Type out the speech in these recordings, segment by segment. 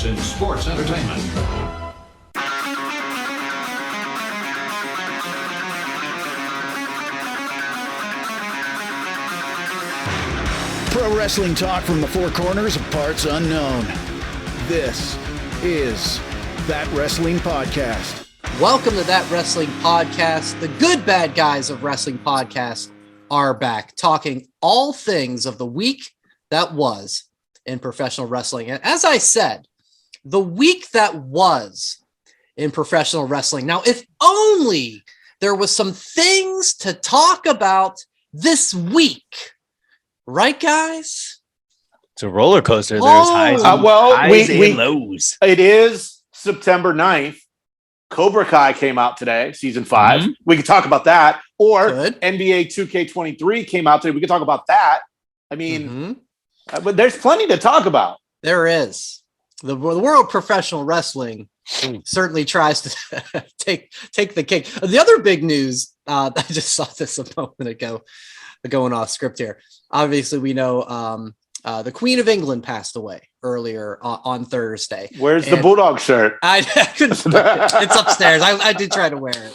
topics in sports entertainment. Pro wrestling talk from the four corners of parts unknown. This is That Wrestling Podcast. Welcome to That Wrestling Podcast. The good bad guys of wrestling podcast are back, talking all things of the week that was in professional wrestling. And as I said, the week that was in professional wrestling. Now, if only there was some things to talk about this week. Right, guys? It's a roller coaster. There's highs and lows. It is September 9th. Cobra Kai came out today, season 5. Mm-hmm. We could talk about that. Or NBA 2K23 came out today. We could talk about that. I mean, but there's plenty to talk about. There is. The world of professional wrestling certainly tries to take the cake. The other big news, I just saw this a moment ago, going off script here. Obviously, we know the Queen of England passed away earlier on Thursday. Where's the Bulldog shirt? I couldn't. It's upstairs. I did try to wear it.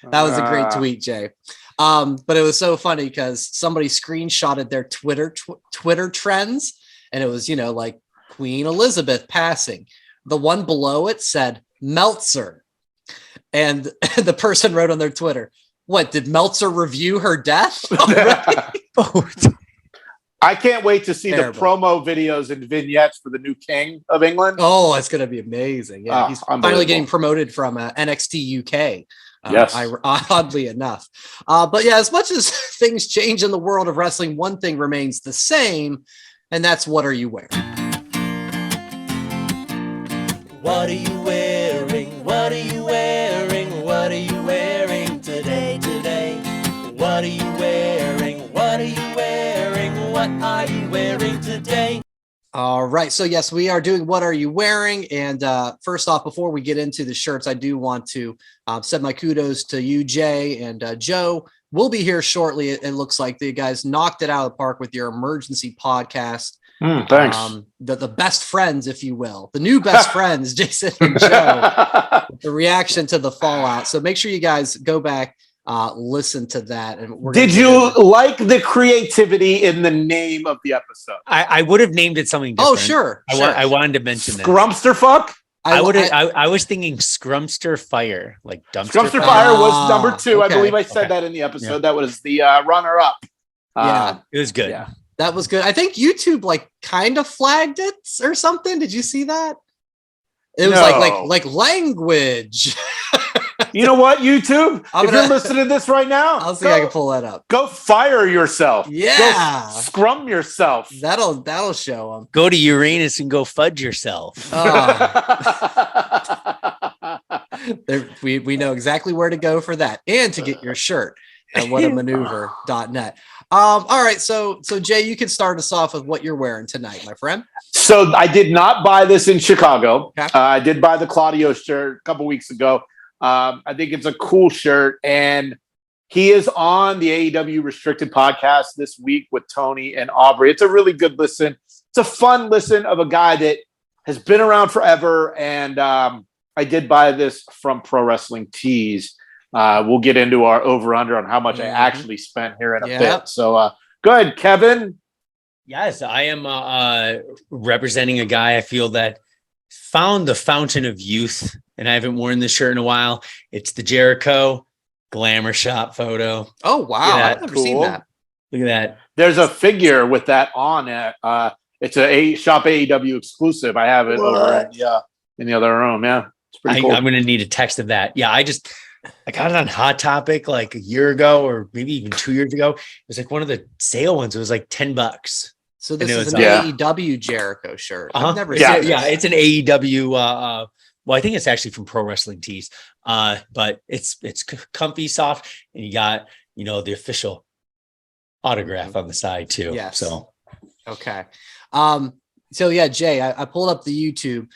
That was a great tweet, Jay. But it was so funny because somebody screenshotted their Twitter trends, and it was, like Queen Elizabeth passing. The one below it said Meltzer, and the person wrote on their Twitter, "What did Meltzer review her death?" I can't wait to see the promo videos and vignettes for the new King of England. Oh, it's going to be amazing. Yeah, he's finally getting promoted from NXT UK. Yes. Oddly enough. But yeah, as much as things change in the world of wrestling, one thing remains the same, and that's what are you wearing? What are you wearing? What are you wearing? What are you wearing today? What are you wearing? What are you wearing? What are you wearing today? All right. So, yes, we are doing What Are You Wearing? And first off, before we get into the shirts, I do want to send my kudos to you, Jay, and Joe. We'll be here shortly. It looks like the guys knocked it out of the park with your emergency podcast. Thanks. The best friends, if you will, the new best friends, Jason and Joe, the reaction to the fallout. So make sure you guys go back. Listen to that. And did you like the creativity in the name of the episode? I would have named it something different. Oh, sure. I wanted to mention that. Scrumpster fuck? I was thinking Scrumpster Fire, like dumpster. Scrumpster Fire was number 2. Okay. I believe I said that in the episode. Yeah. That was the runner up. Yeah, it was good. Yeah. That was good. I think YouTube kind of flagged it or something. Did you see that? It was like language. You know what, YouTube? If you're listening to this right now, I'll see if I can pull that up. Go fire yourself. Yeah. Go scrum yourself. That'll show them. Go to Uranus and go fudge yourself. We know exactly where to go for that and to get your shirt at whatamaneuver.net. All right. So Jay, you can start us off with what you're wearing tonight, my friend. So I did not buy this in Chicago. Okay. I did buy the Claudio shirt a couple weeks ago. I think it's a cool shirt, and he is on the AEW Restricted podcast this week with Tony and Aubrey. It's a really good listen. It's a fun listen of a guy that has been around forever, and I did buy this from Pro Wrestling Tees. We'll get into our over-under on how much I actually spent here in a bit. So go ahead, Kevin. Yes, I am representing a guy I feel that found the fountain of youth, and I haven't worn this shirt in a while. It's the Jericho Glamour Shop photo. Oh, wow. I've never seen that. Look at that. There's a figure with that on it. It's a Shop AEW exclusive. I have it over in the other room. Yeah, it's pretty cool. I'm going to need a text of that. Yeah, I got it on Hot Topic like a year ago or maybe even 2 years ago. It was like one of the sale ones. It was like $10. So this is an AEW Jericho shirt. I've never seen it. Yeah, it's an AEW. Well, I think it's actually from Pro Wrestling Tees. But it's comfy, soft, and you got the official autograph on the side too. Yes. So okay. So yeah, Jay, I pulled up the YouTube.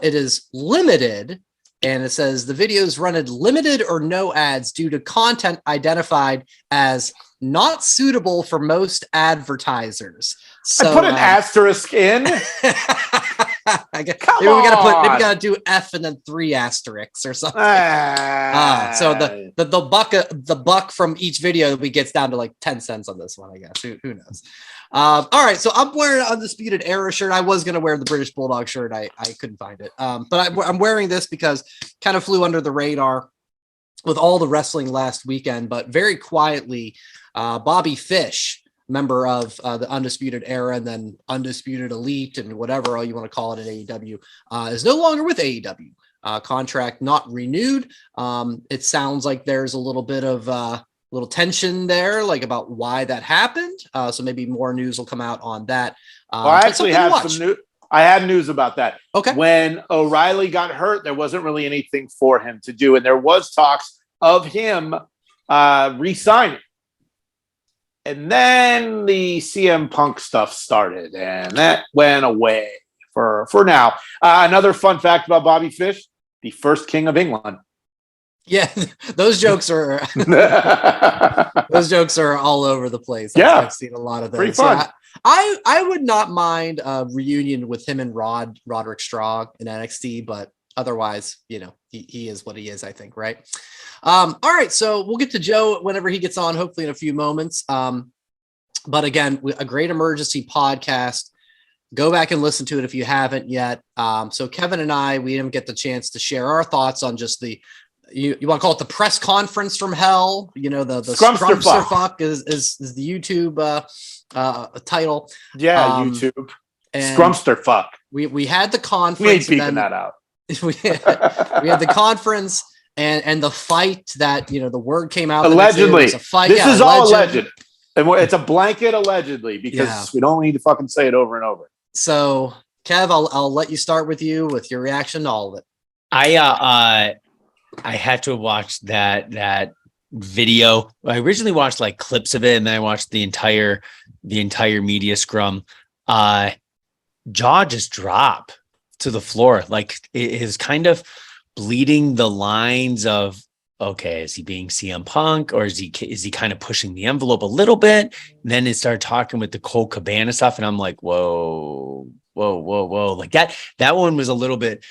It is limited, and it says the videos running limited or no ads due to content identified as not suitable for most advertisers. So I put an asterisk in. Maybe Come we on. gotta do F and then 3 asterisks or something. So the buck from each video we gets down to like 10 cents on this one, I guess. Who knows? All right, so I'm wearing an Undisputed Era shirt. I was gonna wear the British Bulldog shirt. I couldn't find it. But I'm wearing this because kind of flew under the radar with all the wrestling last weekend, but very quietly, Bobby Fish, member of the Undisputed Era and then Undisputed Elite and whatever all you want to call it at AEW, is no longer with AEW. Contract not renewed. It sounds like there's a little bit of little tension there, like about why that happened. So maybe more news will come out on that. Well, I actually have some news. I had news about that. Okay. When O'Reilly got hurt, there wasn't really anything for him to do. And there was talks of him re-signing. And then the CM Punk stuff started, and that went away for now. Another fun fact about Bobby Fish, the first king of England. Yeah, those jokes are all over the place. Yeah. I've seen a lot of those. Pretty fun. Yeah, I would not mind a reunion with him and Roderick Strong in NXT, but otherwise, he is what he is, I think, right? All right, so we'll get to Joe whenever he gets on, hopefully in a few moments. But again, a great emergency podcast. Go back and listen to it if you haven't yet. So Kevin and I, we didn't get the chance to share our thoughts on just the, you want to call it the press conference from hell? The Scrumster fuck is the YouTube title. Yeah, YouTube. Scrumster fuck. We had the conference. We ain't beeping that out. we had the conference and the fight that the word came out allegedly. A fight. This is all alleged, and it's a blanket allegedly because we don't need to fucking say it over and over. So, Kev, I'll let you start with your reaction to all of it. I had to watch that video. I originally watched like clips of it, and then I watched the entire media scrum. Jaw just dropped to the floor. Like it is kind of bleeding the lines of, okay, is he being CM Punk, or is he kind of pushing the envelope a little bit? And then it started talking with the Cole Cabana stuff, and I'm like, whoa. Like that one was a little bit,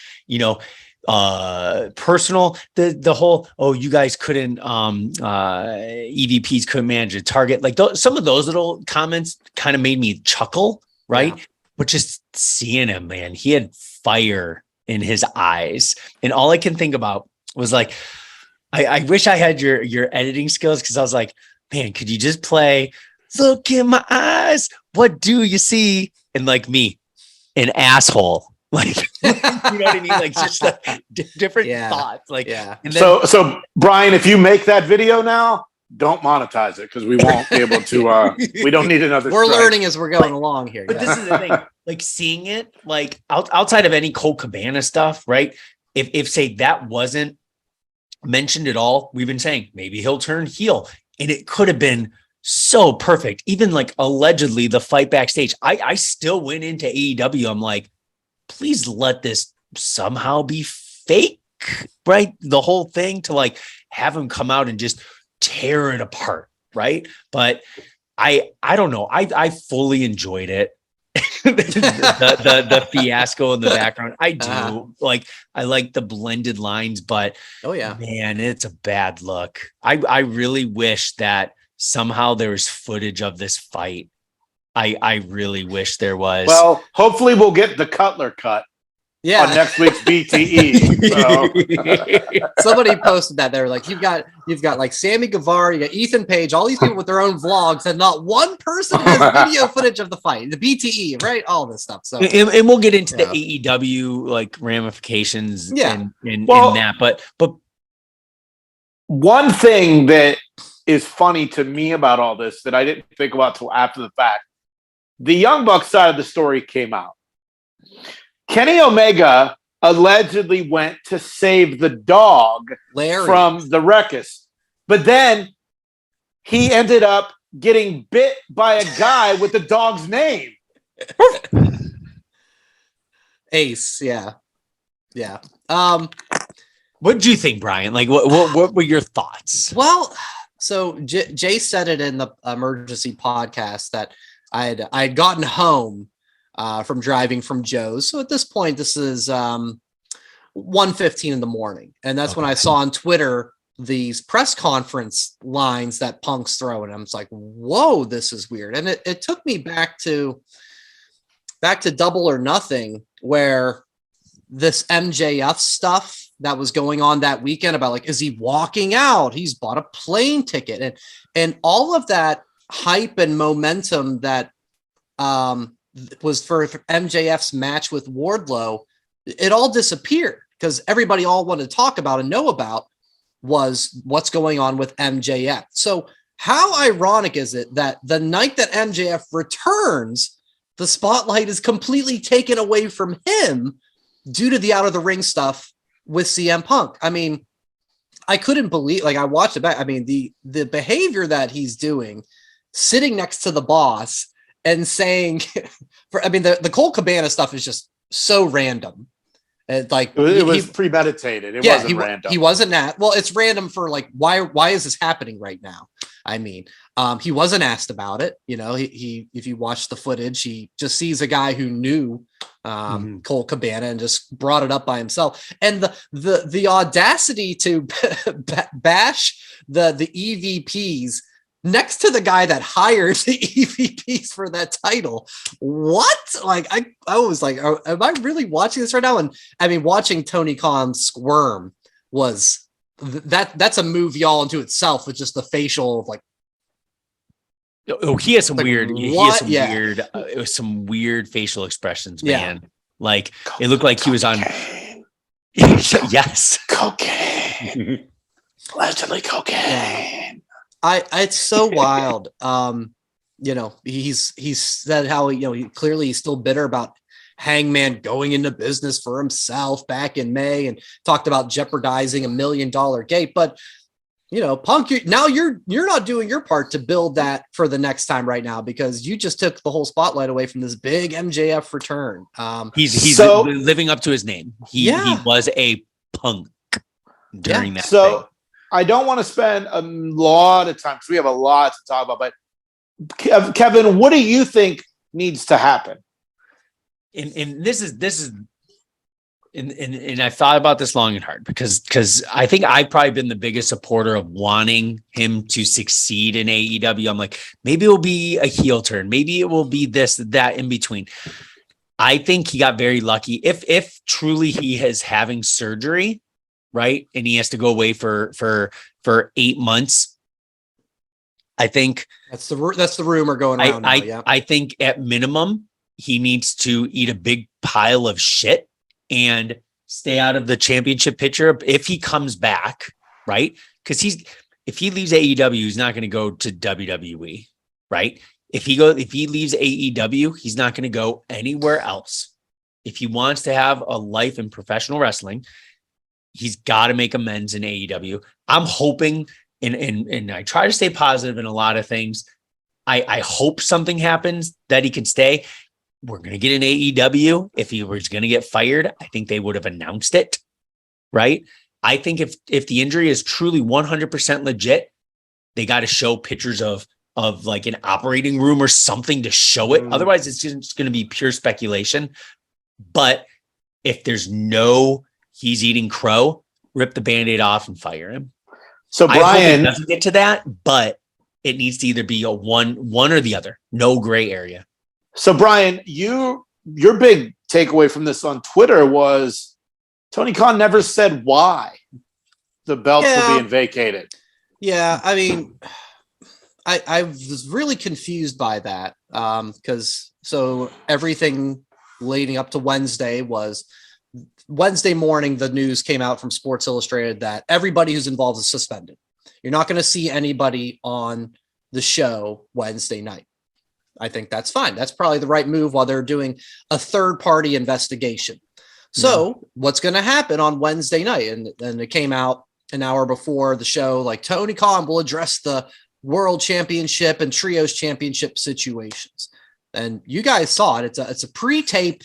personal. The whole, you guys couldn't EVPs couldn't manage a target. Like some of those little comments kind of made me chuckle, right? Yeah. But just seeing him, man, he had fire in his eyes, and all I can think about was like, I wish I had your editing skills, because I was like, man, could you just play "Look in my eyes, what do you see?" and like me, an asshole. Like, you know what I mean? Like just like different thoughts. Like, and then, so Brian, if you make that video now, don't monetize it, because we won't be able to. We don't need another. We're learning as we're going along here. But this is the thing. Like seeing it, like outside of any Cole Cabana stuff, right? If say that wasn't mentioned at all, we've been saying maybe he'll turn heel, and it could have been so perfect. Even like allegedly the fight backstage, I still went into AEW. I'm like, please let this somehow be fake, right? The whole thing, to like have him come out and just tear it apart, right? But I don't know. I fully enjoyed it. the fiasco in the background. I do I like the blended lines, but man, it's a bad look. I really wish that somehow there was footage of this fight. I really wish there was. Well, hopefully we'll get the Cutler cut. Yeah, on next week's BTE. So. Somebody posted that. They were like, you've got like Sammy Guevara, you got Ethan Page, all these people with their own vlogs, and not one person has video footage of the fight, the BTE, right? All this stuff. So, and we'll get into the AEW like ramifications, in that. But one thing that is funny to me about all this that I didn't think about till after the fact, the Young Bucks side of the story came out. Kenny Omega allegedly went to save the dog Larry from the ruckus, but then he ended up getting bit by a guy with the dog's name. Ace, yeah. What did you think, Brian? Like, what were your thoughts? Well, so Jay said it in the emergency podcast that I had gotten home from driving from Joe's. So at this point, this is 1:15 in the morning. And that's when I saw on Twitter these press conference lines that Punk's throwing. I'm just like, whoa, this is weird. And it took me back to Double or Nothing, where this MJF stuff that was going on that weekend about like, is he walking out? He's bought a plane ticket, and all of that hype and momentum that was for MJF's match with Wardlow, it all disappeared because everybody all wanted to talk about and know about was what's going on with MJF. So how ironic is it that the night that MJF returns, the spotlight is completely taken away from him due to the out of the ring stuff with CM Punk? I mean, I couldn't believe, like, I watched it back. I mean, the behavior that he's doing, sitting next to the boss and saying, the Cole Cabana stuff is just so random. Like it was premeditated. It wasn't random. He wasn't well, it's random for like, why is this happening right now? I mean, he wasn't asked about it. You know, he if you watch the footage, he just sees a guy who knew Cole Cabana and just brought it up by himself. And the audacity to bash the EVPs next to the guy that hired the EVPs for that title. What? Like, I was like, am I really watching this right now? And I mean, watching Tony Khan squirm was that's a movie all into itself with just the facial, like, oh, he has some like, weird, what? It was some weird facial expressions, Yeah. man. Like it looked like he was on. Yes. Cocaine. Allegedly cocaine. It's so wild. You know, he's said how, you know, he's still bitter about Hangman going into business for himself back in May and talked about jeopardizing $1 million gate. But, you know, Punk, you're not doing your part to build that for the next time right now, because you just took the whole spotlight away from this big MJF return. He's living up to his name. He was a Punk during that. So thing. I don't want to spend a lot of time because we have a lot to talk about, but Kevin, what do you think needs to happen? And this is and I've thought about this long and hard because I think I've probably been the biggest supporter of wanting him to succeed in AEW. I'm like, maybe it will be a heel turn, maybe it will be this, that in between. I think he got very lucky. If truly he is having surgery, right, and he has to go away for 8 months, I think that's the rumor going around. I think at minimum he needs to eat a big pile of shit and stay out of the championship picture if he comes back, right? Because if he leaves AEW, he's not going to go to WWE, right? If he leaves AEW, he's not going to go anywhere else. If he wants to have a life in professional wrestling, he's got to make amends in AEW. I'm hoping, and I try to stay positive in a lot of things. I hope something happens that he can stay. We're going to get an AEW. If he was going to get fired, I think they would have announced it, right? I think if the injury is truly 100% legit, they got to show pictures of like an operating room or something to show it. Otherwise, it's just going to be pure speculation. But if there's he's eating crow, rip the Band-Aid off and fire him. So Brian, I hope it doesn't get to that, but it needs to either be a one or the other. No gray area. So Brian, your big takeaway from this on Twitter was Tony Khan never said why the belts were being vacated. Yeah, I mean, I was really confused by that because so everything leading up to Wednesday morning, the news came out from Sports Illustrated that everybody who's involved is suspended. You're not going to see anybody on the show Wednesday night. I think that's fine. That's probably the right move while they're doing a third-party investigation. So what's going to happen on Wednesday night? And it came out an hour before the show, like Tony Khan will address the World Championship and Trios Championship situations. And you guys saw it. It's a pre-tape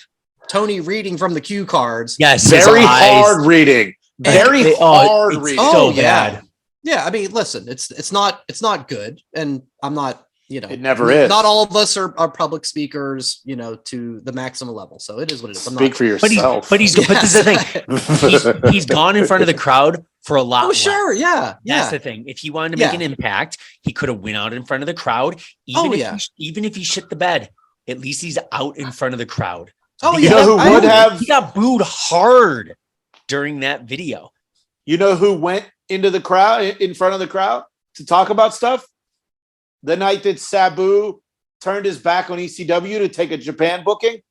Tony reading from the cue cards. Yes, very hard reading. Very hard reading. So bad. Yeah, I mean, listen, it's not good, and I'm not it never is. Not all of us are public speakers, to the maximum level. So it is what it is. Speak for yourself. But this is the thing. He's gone in front of the crowd for a lot. Oh, sure. Yeah. That's the thing. If he wanted to make an impact, he could have went out in front of the crowd. Even if he shit the bed, at least he's out in front of the crowd. Oh, you know who would have? He got booed hard during that video. You know who went into the crowd, in front of the crowd, to talk about stuff? The night that Sabu turned his back on ECW to take a Japan booking,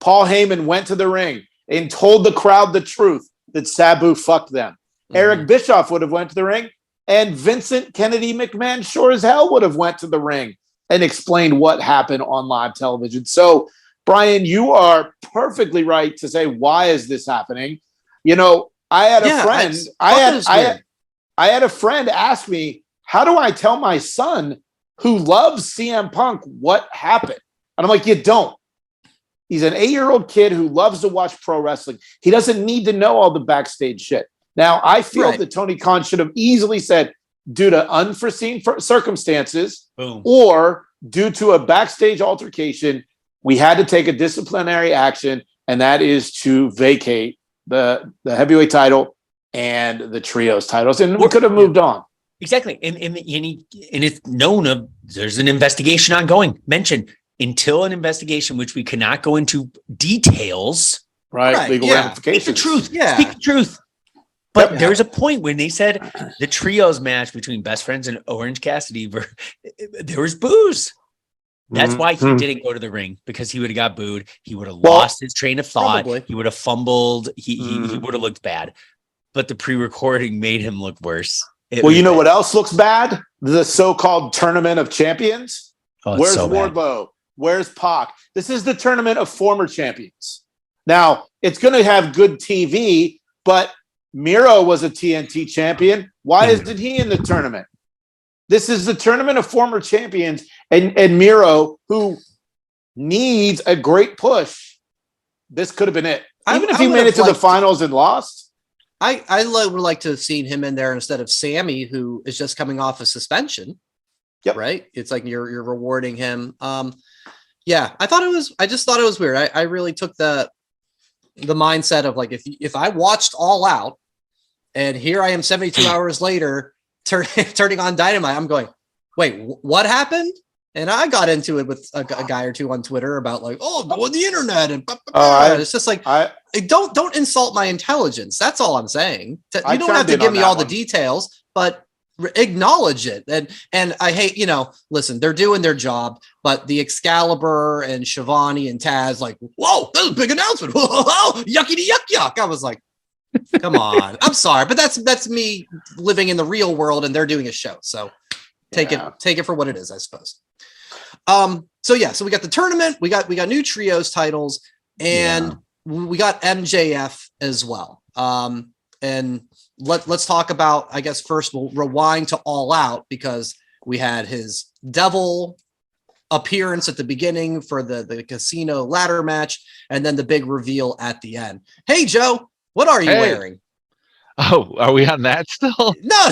Paul Heyman went to the ring and told the crowd the truth that Sabu fucked them. Mm-hmm. Eric Bischoff would have went to the ring, and Vincent Kennedy McMahon sure as hell would have went to the ring and explained what happened on live television. So, Brian, you are perfectly right to say, why is this happening? I had a friend. I had a friend ask me, how do I tell my son who loves CM Punk what happened? And I'm like, you don't. He's an 8-year-old kid who loves to watch pro wrestling. He doesn't need to know all the backstage shit. Now, I feel that Tony Khan should have easily said, due to unforeseen circumstances, or due to a backstage altercation, we had to take a disciplinary action, and that is to vacate the heavyweight title and the trios titles, and we could have moved on. Exactly, and it's known of. There's an investigation ongoing. Mentioned until an investigation, which we cannot go into details. Right. Legal ramifications. Speak the truth. Yeah. Speak the truth. But there's a point when they said the trios match between Best Friends and Orange Cassidy, there was booze. That's why he didn't go to the ring, because he would have got booed. He would have lost his train of thought. Probably. He would have fumbled. He would have looked bad. But the pre-recording made him look worse. You know what else looks bad? The so-called Tournament of Champions. Where's Wardlow? Where's Pac? This is the tournament of former champions. Now, it's going to have good TV, but Miro was a TNT champion. Why isn't he in the tournament? This is the tournament of former champions, and Miro, who needs a great push, this could have been it. Even if he made it to the finals and lost. I would like to have seen him in there instead of Sammy, who is just coming off a suspension. Yep. Right? It's like you're rewarding him. I just thought it was weird. I really took the mindset of like, if I watched All Out and here I am 72 hours later turning on Dynamite, I'm going, wait, what happened? And I got into it with a guy or two on Twitter about like, go on the internet and it's just like, don't insult my intelligence. That's all I'm saying. You don't have to give me all the details, but acknowledge it. And I hate, listen, they're doing their job, but the Excalibur and Shivani and Taz, like, whoa, that was a big announcement. Whoa, yucky yuck. I was like, come on. I'm sorry, but that's me living in the real world and they're doing a show. So take it for what it is, I suppose. So we got the tournament, we got new trios titles, and we got MJF as well. And let's talk about, I guess first we'll rewind to All Out, because we had his devil appearance at the beginning for the casino ladder match, and then the big reveal at the end. Hey Joe, what are you wearing? Oh, are we on that still? No.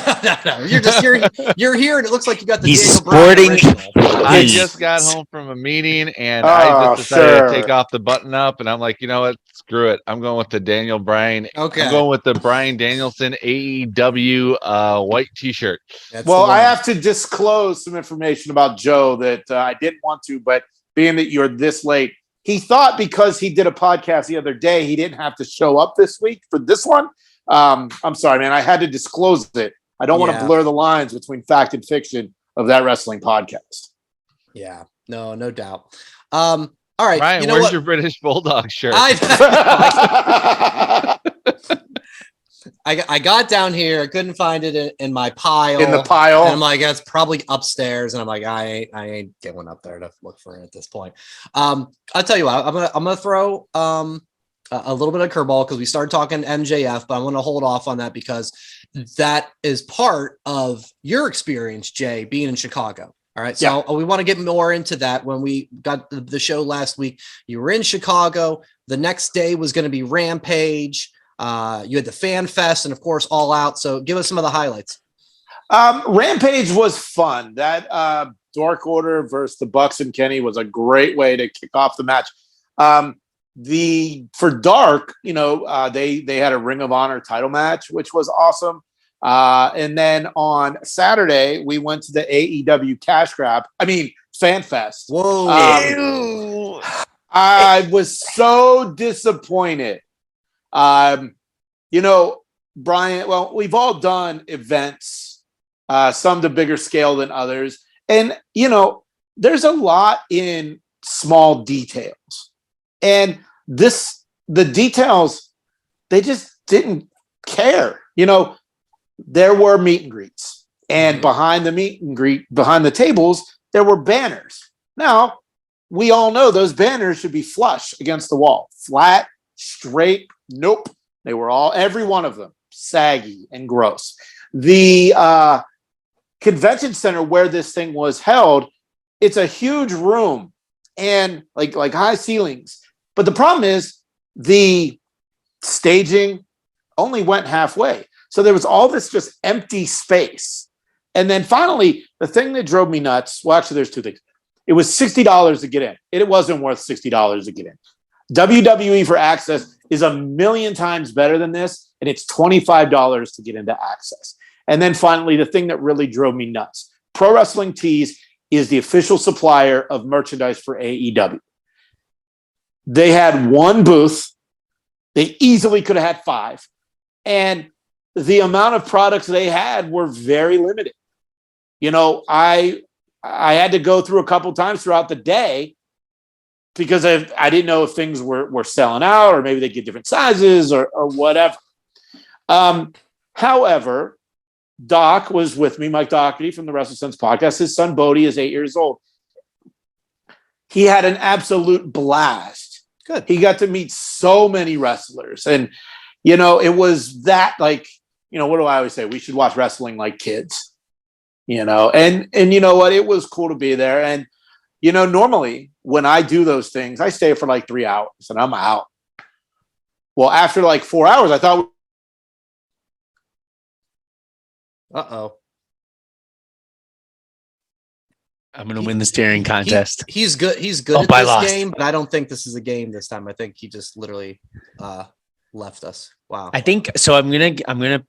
You're here, and it looks like you got the. He's sporting. I just got home from a meeting, and I just decided to take off the button up, and I'm like, you know what? Screw it. I'm going with the Daniel Bryan. Okay. I'm going with the Bryan Danielson AEW white T-shirt. I have to disclose some information about Joe that I didn't want to, but being that you're this late, he thought because he did a podcast the other day, he didn't have to show up this week for this one. I'm sorry, man. I had to disclose it. I don't want to blur the lines between fact and fiction of that wrestling podcast. Yeah, no doubt. All right, Ryan, where's your British Bulldog shirt? I got down here. I couldn't find it in my pile. In the pile. And I'm like, it's probably upstairs. And I'm like, I ain't going up there to look for it at this point. I'll tell you what. I'm gonna throw a little bit of curveball, because we started talking MJF, but I want to hold off on that because that is part of your experience, Jay, being in Chicago. All right. So we want to get more into that. When we got the show last week, you were in Chicago. The next day was going to be Rampage. You had the Fan Fest and, of course, All Out. So give us some of the highlights. Rampage was fun. That Dark Order versus the Bucks and Kenny was a great way to kick off the match. For Dark, they had a Ring of Honor title match, which was awesome. And then on Saturday, we went to the AEW Fan Fest. Whoa. I was so disappointed. Brian, well, we've all done events, some to bigger scale than others. And, there's a lot in small details. And the details, they just didn't care. There were meet and greets. And behind the meet and greet, behind the tables, there were banners. Now, we all know those banners should be flush against the wall. Flat, straight, nope. They were every one of them, saggy and gross. The convention center where this thing was held, it's a huge room and like high ceilings. But the problem is the staging only went halfway. So there was all this just empty space. And then finally, the thing that drove me nuts, well, actually, there's two things. It was $60 to get in. It wasn't worth $60 to get in. WWE for Access is a million times better than this, and it's $25 to get into Access. And then finally, the thing that really drove me nuts. Pro Wrestling Tees is the official supplier of merchandise for AEW. They had one booth. They easily could have had 5. And the amount of products they had were very limited. I had to go through a couple times throughout the day because I didn't know if things were selling out or maybe they get different sizes or whatever. However, Doc was with me, Mike Doherty from the Wrestle Sense podcast. His son Bodie is 8 years old. He had an absolute blast. Good. He got to meet so many wrestlers. And, it was that what do I always say? We should watch wrestling like kids. And you know what? It was cool to be there. And, normally when I do those things, I stay for like 3 hours and I'm out. Well, after like 4 hours, I thought. Uh-oh. I'm going to win the staring contest. He's good. He's good at this game, but I don't think this is a game this time. I think he just literally left us. Wow. I think so. I'm gonna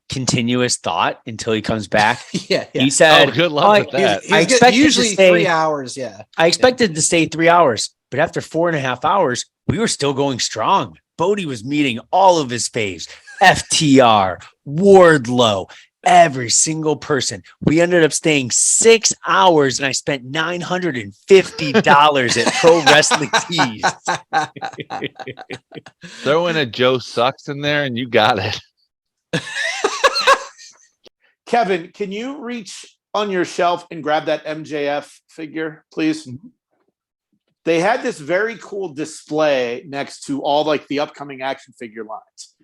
continue his thought until he comes back. Yeah. He said, good luck with that. I expected usually to stay 3 hours. Yeah. I expected to stay 3 hours, but after 4.5 hours, we were still going strong. Bodie was meeting all of his faves, FTR, Wardlow, every single person. We ended up staying 6 hours and I spent $950 at Pro Wrestling Tees. Throw in a Joe Sucks in there and you got it. Kevin, can you reach on your shelf and grab that MJF figure, please? Mm-hmm. They had this very cool display next to all like the upcoming action figure lines.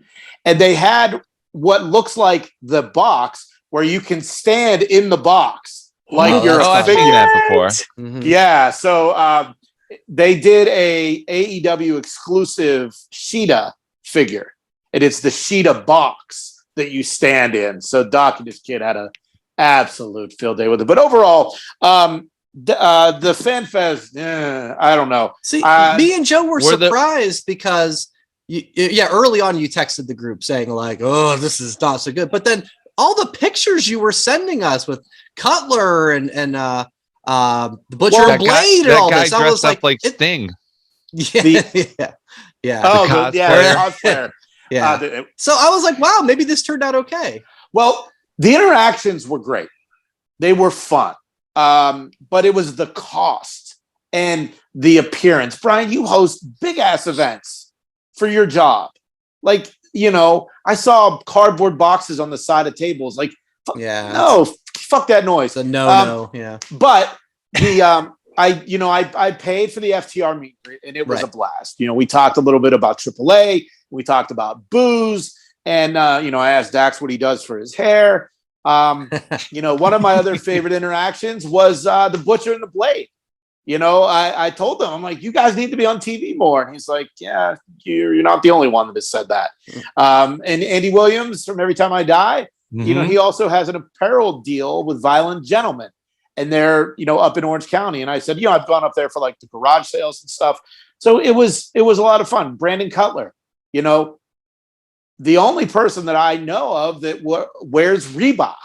And they had what looks like the box where you can stand in the box. Like I've seen that before. Mm-hmm. Yeah. So they did a AEW exclusive Sheeta figure. And it's the Sheeta box that you stand in. So Doc and his kid had an absolute field day with it. But overall, the Fan Fest, I don't know. See, me and Joe were surprised because early on you texted the group saying like, "Oh, this is not so good." But then all the pictures you were sending us with Cutler and the Butcher and Blade and all this, I was like Sting. Yeah. Oh, cosplayer. Yeah. So I was like, wow, maybe this turned out okay. Well, the interactions were great. They were fun. But it was the cost and the appearance. Brian, you host big ass events for your job. Like, I saw cardboard boxes on the side of tables. Like, fuck that noise. It's a no. Yeah. But the, I paid for the FTR meet and it was a blast. We talked a little bit about AAA. We talked about booze and, I asked Dax what he does for his hair. One of my other favorite interactions was the Butcher and the Blade. I told them, I'm like, you guys need to be on TV more. And he's like, yeah, you're not the only one that has said that. And Andy Williams from Every Time I Die, he also has an apparel deal with Violent Gentlemen. and they're, up in Orange County. And I said, I've gone up there for like the garage sales and stuff. So it was a lot of fun. Brandon Cutler, the only person that I know of that wears Reebok,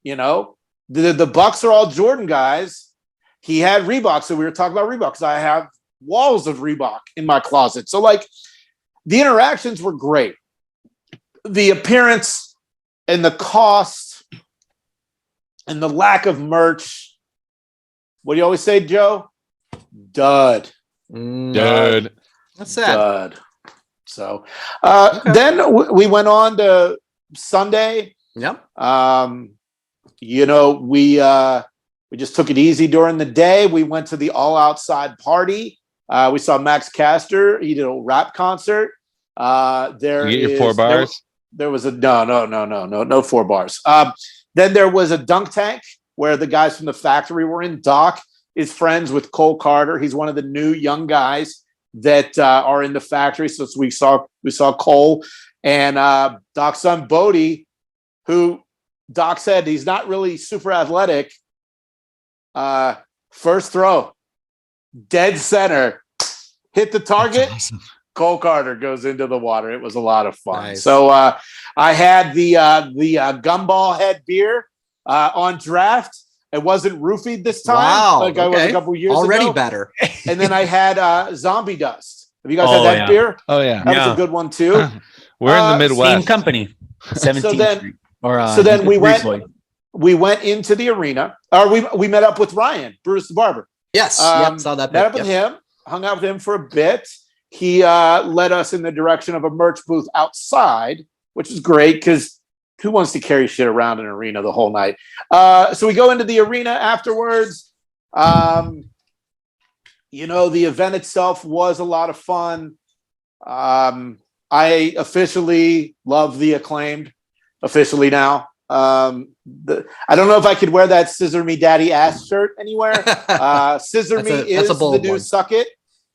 the Bucks are all Jordan guys. He had Reebok. So we were talking about Reebok because I have walls of Reebok in my closet. So like the interactions were great. The appearance and the cost and the lack of merch. What do you always say, Joe? Dud. Dud. That's sad. Dud. So then we went on to Sunday. Yep. We just took it easy during the day. We went to the All Outside party. We saw Max Caster. He did a rap concert. You get your 4 bars? There was no 4 bars. Then there was a dunk tank where the guys from the factory were in. Doc is friends with Cole Carter. He's one of the new young guys that are in the factory. So we saw Cole and Doc's son Bodie, who Doc said he's not really super athletic. First throw, dead center, hit the target. Awesome. Cole Carter goes into the water. It was a lot of fun. Nice. So I had the gumball head beer on draft. It wasn't roofied this time. Wow, like I was a couple years already ago. Better. And then I had Zombie Dust. Have you guys had that beer? Oh yeah, that was a good one too. We're in the Midwest. Same company. 17th Street. So then we went into the arena. Or we met up with Ryan Bruce the Barber. Yes, saw that. Met up with him. Hung out with him for a bit. He led us in the direction of a merch booth outside, which is great because who wants to carry shit around an arena the whole night? So we go into the arena afterwards. The event itself was a lot of fun. I officially love the Acclaimed. Officially now. I don't know if I could wear that Scissor Me Daddy ass shirt anywhere. Scissor Me is the new Suck It.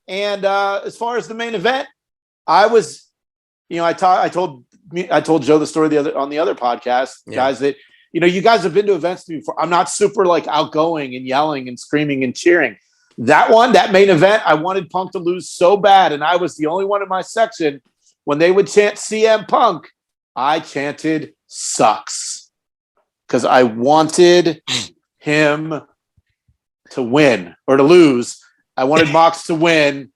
And as far as the main event, I was, I told Joe the story on the other podcast, guys, that you guys have been to events before. I'm not super like outgoing and yelling and screaming and cheering. That main event, I wanted Punk to lose so bad, and I was the only one in my section when they would chant CM Punk. I chanted sucks because I wanted him to win or to lose. I wanted Mox to win.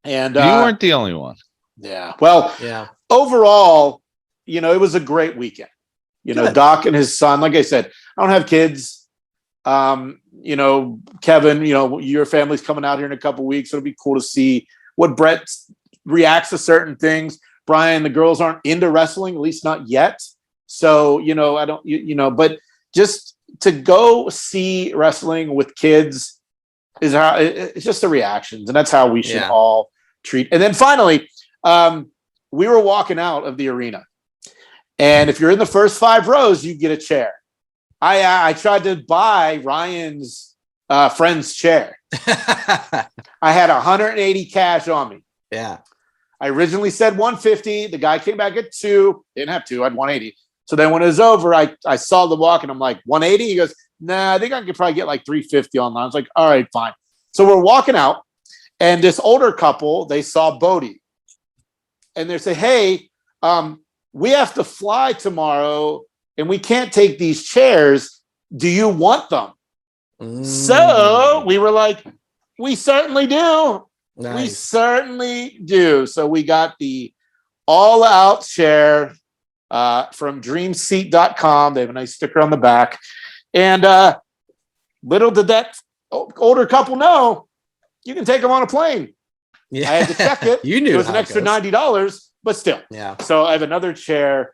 And you weren't the only one. Yeah. Well, overall, it was a great weekend. Doc and his son, like I said, I don't have kids. Kevin, your family's coming out here in a couple weeks. It'll be cool to see what Brett reacts to certain things. Brian, the girls aren't into wrestling, at least not yet. So, I don't, but just to go see wrestling with kids is how it's just the reactions. And that's how we should all treat. And then finally, we were walking out of the arena. And if you're in the first 5 rows, you get a chair. I tried to buy Ryan's friend's chair. I had 180 cash on me. Yeah. I originally said 150. The guy came back at 2. Didn't have 2. I had 180. So then when it was over, I saw the walk and I'm like, 180? He goes, nah, I think I could probably get like 350 online. I was like, all right, fine. So we're walking out and this older couple, they saw Bodie. And they say, hey, we have to fly tomorrow and we can't take these chairs. Do you want them? So we were like, we certainly do. Nice. We certainly do. So we got the All Out chair from dreamseat.com. They have a nice sticker on the back. And little did that older couple know, you can take them on a plane. Yeah. I had to check it. You knew it was an extra $90, but still. Yeah. So I have another chair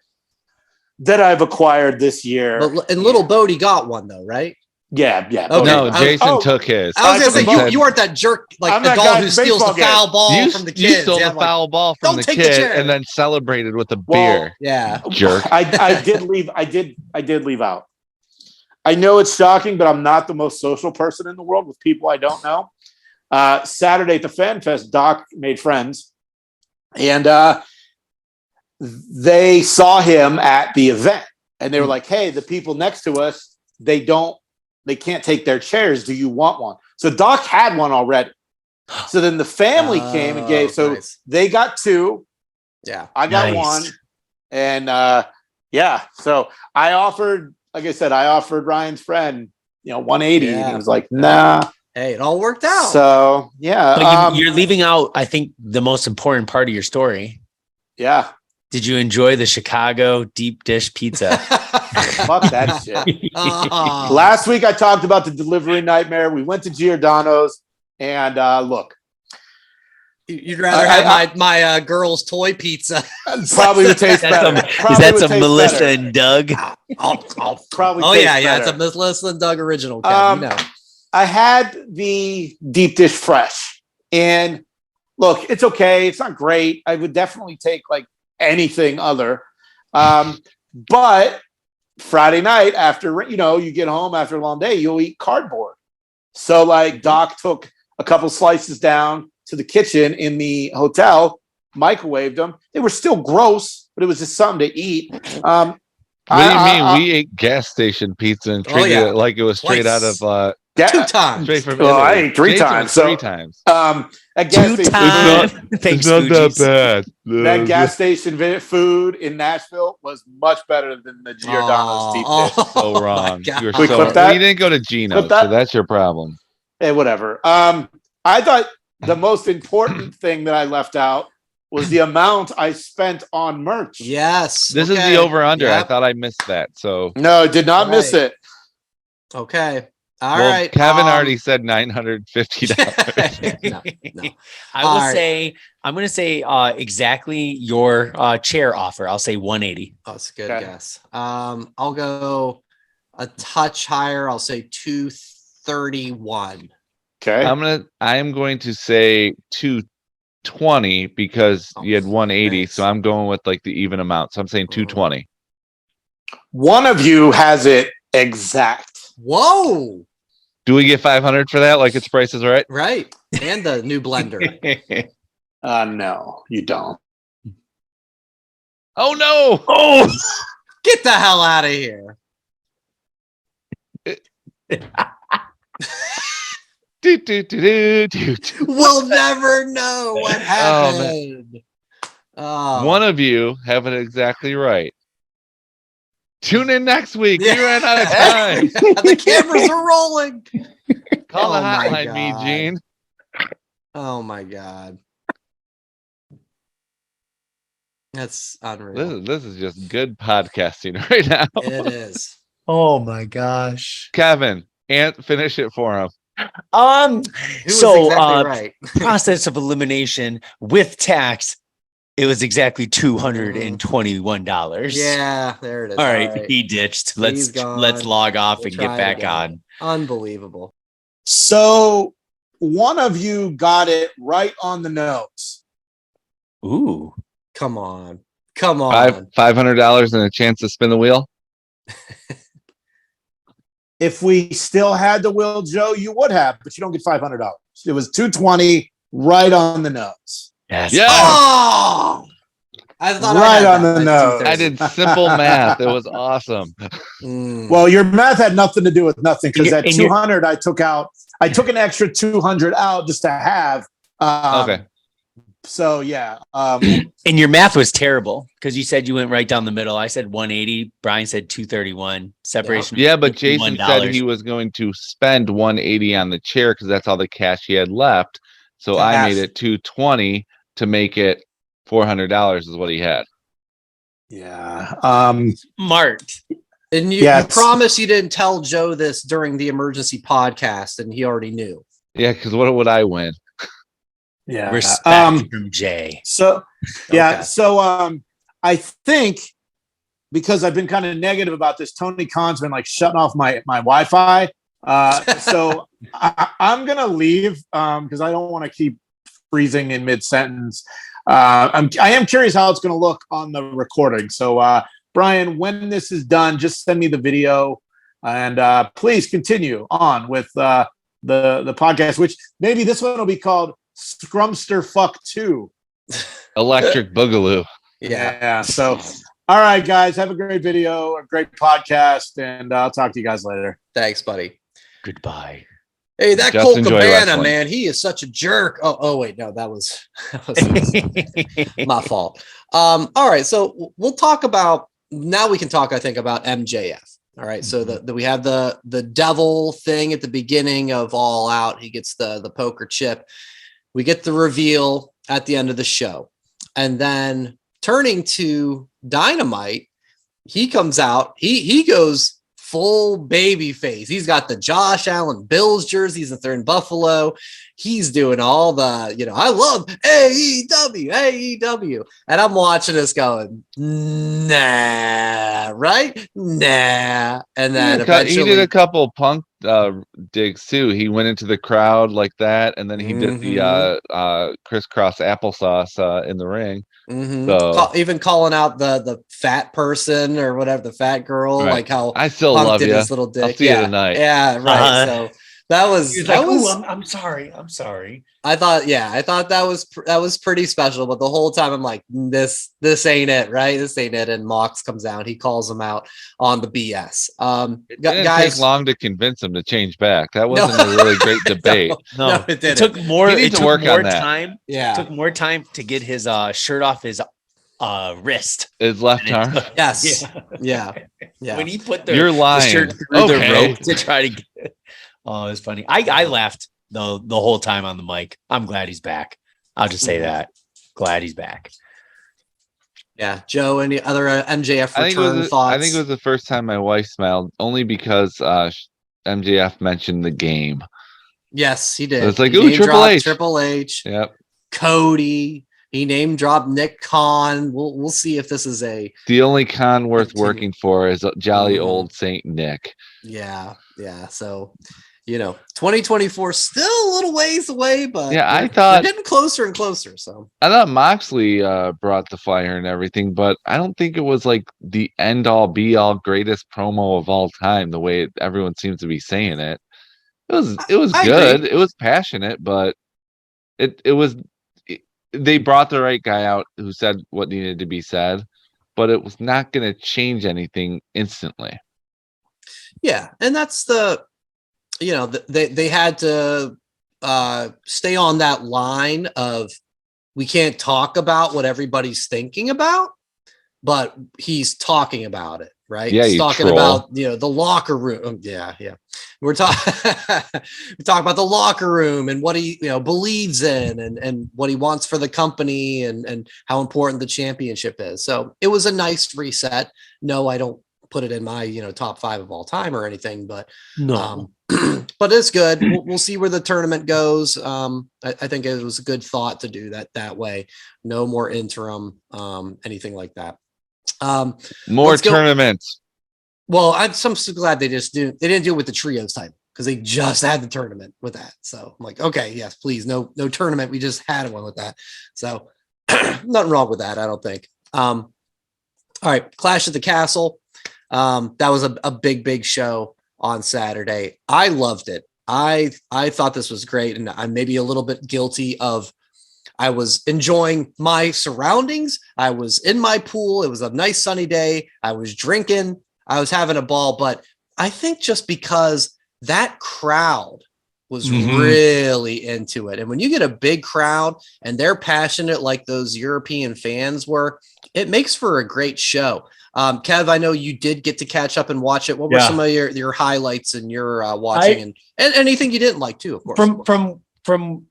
that I've acquired this year. And little Bodie got one though, right? Yeah. Okay. No, Jason took his. I was going to say, you weren't that jerk, like the dog who steals the foul ball from the kids. You stole the foul ball from the kid and then celebrated with a beer. Yeah. Jerk. I did leave. I did leave out. I know it's shocking, but I'm not the most social person in the world with people I don't know. Saturday at the Fan Fest, Doc made friends. And they saw him at the event. And they were like, hey, the people next to us, they don't they can't take their chairs. Do you want one? So Doc had one already. So then the family came and gave. So they got 2. Yeah. I got 1. And so I offered, like I said, I offered Ryan's friend, 180. And he was like, nah. Hey, it all worked out. So yeah. But you're leaving out, I think, the most important part of your story. Yeah. Did you enjoy the Chicago deep dish pizza? Fuck that shit. Last week I talked about the delivery nightmare. We went to Giordano's, and look. You'd rather have my girl's toy pizza. Probably would taste better. Is that some Melissa better. and Doug? I'll probably it's a Melissa and Doug original. I had the deep dish fresh, and look, it's okay. It's not great. I would definitely take like anything other. But Friday night after, you get home after a long day, you'll eat cardboard. So like Doc took a couple slices down to the kitchen in the hotel, microwaved them. They were still gross, but it was just something to eat. What do you mean? We ate gas station pizza and treated it like it was straight out of 2 times. Straight from I ate 3 times. So 3 times. At gas 2 station, times. It's not that bad. That gas station food in Nashville was much better than the Giordano's deep dish. So wrong. You didn't go to Gino's, so that's your problem. Hey, whatever. I thought the most important thing that I left out was the amount I spent on merch. Yes. This is the over-under. Yep. I thought I missed that. So no, I did not miss it. Okay. All right. Kevin already said $950. No. I'm going to say exactly your chair offer. I'll say 180. Oh, that's a good guess. I'll go a touch higher. I'll say 231. Okay. I am going to say 220 because you had 180. Thanks. So I'm going with like the even amount. So I'm saying 220. One of you has it exact. Whoa. Do we get 500 for that? Like it's Price is Right? Right. And the new blender. No, you don't. Oh no. Oh, get the hell out of here. We'll never know what happened. One of you have it exactly right. Tune in next week. We ran out of time. The cameras are rolling. Call the hotline, me, Gene. Oh my God. That's unreal. This is just good podcasting right now. It is. Oh my gosh. Kevin, finish it for him. Right. Process of elimination with tax. It was exactly $221. Yeah, there it is. All right. He ditched. Let's log off and get back on. Unbelievable. So one of you got it right on the nose. Ooh. Come on. $500 and a chance to spin the wheel. If we still had the wheel, Joe, you would have, but you don't get $500. It was 220 right on the nose. Yes. Yeah. Oh! I thought right on the nose. I did simple math. It was awesome. Well, your math had nothing to do with nothing because that 200 I took out. I took an extra 200 out just to have. Okay. So yeah. And your math was terrible because you said you went right down the middle. I said 180. Brian said 231. Separation. Yeah, but Jason said he was going to spend 180 on the chair because that's all the cash he had left. So I made it 220 to make it $400 is what he had. Yeah. Smart. And you promised you didn't tell Joe this during the emergency podcast, and he already knew. Yeah, because what would I win? Yeah. Respect from Jay. So yeah. Okay. So I think because I've been kind of negative about this, Tony Khan's been like shutting off my Wi-Fi. So I'm gonna leave because I don't want to keep freezing in mid-sentence. I am curious how it's gonna look on the recording. So Brian, when this is done, just send me the video and please continue on with the podcast, which maybe this one will be called Scrumster Fuck 2. Electric Boogaloo. Yeah. So all right, guys, have a great video, a great podcast, and I'll talk to you guys later. Thanks, buddy. Goodbye. Hey, that Just Colt enjoy Cabana, wrestling. man, he is such a jerk. Oh, wait, no, that was my fault. All right, so we'll talk about now. We can talk, I think, about MJF. All right, so we have the devil thing at the beginning of All Out. He gets the poker chip. We get the reveal at the end of the show, and then turning to Dynamite, he comes out. He goes full baby face. He's got the Josh Allen Bills jerseys if they're in Buffalo. He's doing all the, I love AEW. And I'm watching this going, nah, right? Nah. And then eventually he did a couple Punk digs too. He went into the crowd like that, and then he did the crisscross applesauce in the ring. So even calling out the fat person or whatever, the fat girl, right. like how I still Punk love did you. his little dick. I'll see you tonight. Yeah, right. So that was I'm sorry. I thought that was pretty special, but the whole time I'm like, this ain't it, right? This ain't it. And Mox comes out, he calls him out on the BS. It didn't take long to convince him to change back. That wasn't a really great debate. No, it didn't. It took more. It took more time. Yeah, it took more time to get his shirt off his wrist, his left arm. Yes, yeah. When he put You're lying. the shirt through the rope to try to get it. Oh, it's funny. I laughed the whole time on the mic. I'm glad he's back. I'll just say that. Glad he's back. Yeah, Joe. Any other MJF return thoughts? I think it was the first time my wife smiled, only because MJF mentioned the game. Yes, he did. It's like, ooh, Triple H. Yep. Cody. He name dropped Nick Khan. We'll see if this is the only con worth working for is jolly old Saint Nick. Yeah. So, 2024 still a little ways away, but I thought they're getting closer and closer. So I thought Moxley brought the fire and everything, but I don't think it was like the end all be all greatest promo of all time. The way everyone seems to be saying it, it was good. Agree. It was passionate, but it was. They brought the right guy out who said what needed to be said, but it was not going to change anything instantly. Yeah, and that's they had to stay on that line of we can't talk about what everybody's thinking about, but he's talking about it, right? Yeah, he's talking troll. about the locker room. Yeah. We're talking about the locker room and what he believes in and what he wants for the company and how important the championship is. So it was a nice reset. No, I don't put it in my top 5 of all time or anything, but no. But it's good. We'll see where the tournament goes. I think it was a good thought to do that way. No more interim, anything like that. More tournaments. Well, I'm so glad they didn't do it with the trios type because they just had the tournament with that. So I'm like, okay, yes, please, no tournament. We just had one with that. So nothing wrong with that, I don't think. All right, Clash at the Castle. That was a big show on Saturday. I loved it. I thought this was great, and I'm maybe a little bit guilty of. I was enjoying my surroundings. I was in my pool. It was a nice sunny day. I was drinking. I was having a ball, but I think just because that crowd was really into it. And when you get a big crowd and they're passionate like those European fans were, it makes for a great show. Kev, I know you did get to catch up and watch it. What were some of your highlights in your watching and anything you didn't like too, of course. From